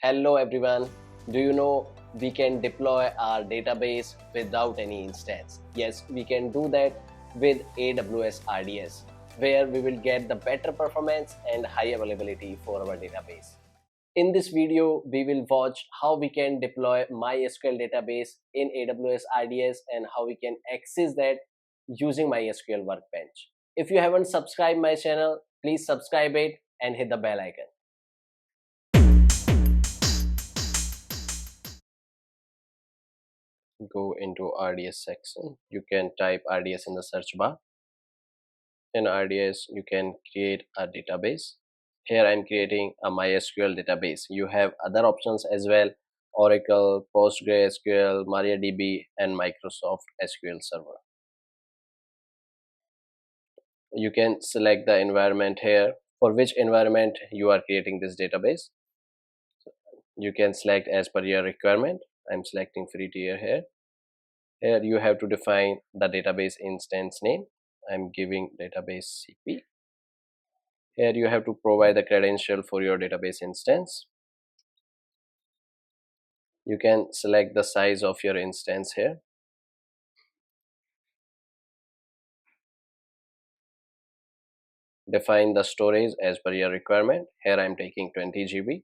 Hello everyone. Do you know we can deploy our database without any instance? Yes, we can do that with AWS RDS, where we will get the better performance and high availability for our database. In this video, we will watch how we can deploy MySQL database in AWS RDS and how we can access that using MySQL Workbench. If you haven't subscribed my channel, please subscribe it and hit the bell icon. Go into RDS section. You can type RDS in the search bar. In RDS, you can create a database. Here I'm creating a MySQL database. You have other options as well: Oracle, PostgreSQL, MariaDB, and Microsoft SQL Server. You can select the environment here, for which environment you are creating this database. You can select as per your requirement. I'm selecting free tier here. Here you have to define the database instance name. I'm giving database CP. Here you have to provide the credential for your database instance. You can select the size of your instance here. Define the storage as per your requirement. Here I'm taking 20 GB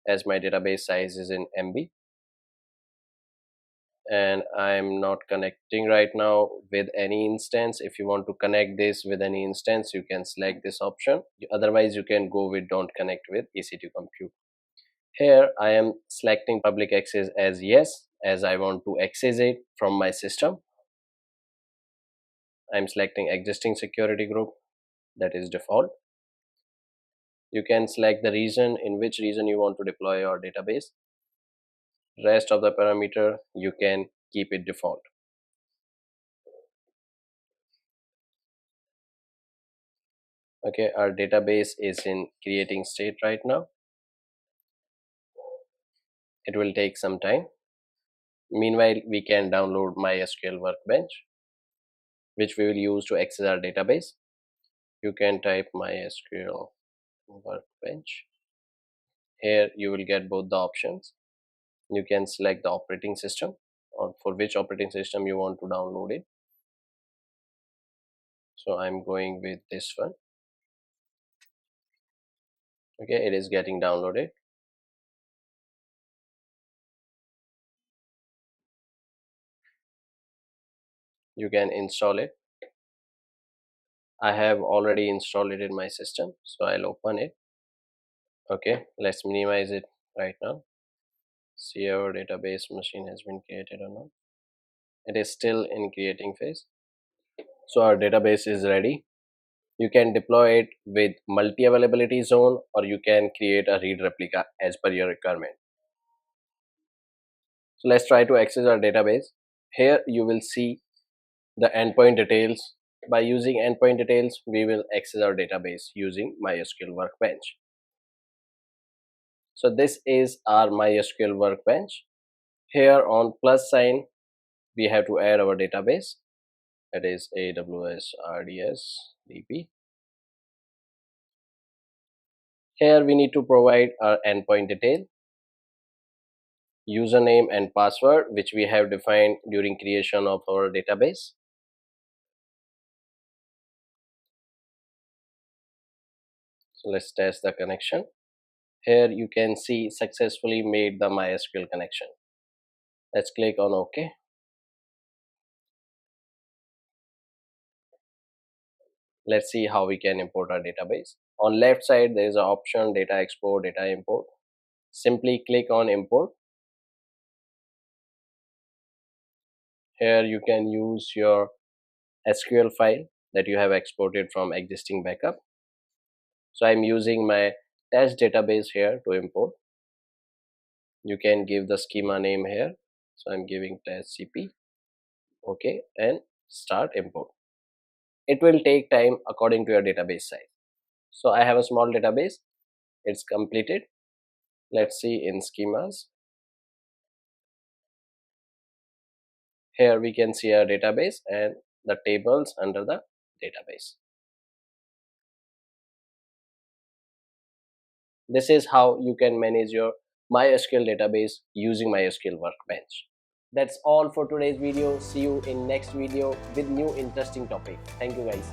as my database size is in MB. And I'm not connecting right now with any instance. If you want to connect this with any instance, you can select this option. Otherwise, you can go with don't connect with EC2 compute. Here I am selecting public access as yes, as I want to access it from my system. I'm selecting existing security group, that is default. You can select the region, in which region you want to deploy your database. Rest of the parameter you can keep it default. Okay, our database is in creating state right now. It will take some time. Meanwhile, we can download MySQL Workbench, which we will use to access our database. You can type MySQL Workbench. Here you will get both the options. You can select the operating system, or for which operating system you want to download it. So I'm going with this one. Okay, it is getting downloaded. You can install it. I have already installed it in my system, so I'll open it. Okay, let's minimize it right now. See our database machine has been created or not. It is still in creating phase. So our database is ready. You can deploy it with multi-availability zone, or you can create a read replica as per your requirement. So let's try to access our database. Here you will see the endpoint details. By using endpoint details, we will access our database using MySQL Workbench. So this is our MySQL Workbench. Here on plus sign, we have to add our database, that is AWS RDS DB. Here we need to provide our endpoint detail, username and password, which we have defined during creation of our database. So let's test the connection. Here you can see successfully made the MySQL connection. Let's click on OK. Let's see how we can import our database. On left side, there is an option data export, data import. Simply click on import. Here you can use your SQL file that you have exported from existing backup. So I'm using my test database here to import. You can give the schema name here. So I'm giving test CP. Okay, and start import. It will take time according to your database size. So I have a small database. It's completed. Let's see in schemas. Here we can see our database and the tables under the database. This is how you can manage your MySQL database using MySQL Workbench. That's all for today's video. See you in next video with new interesting topic. Thank you guys.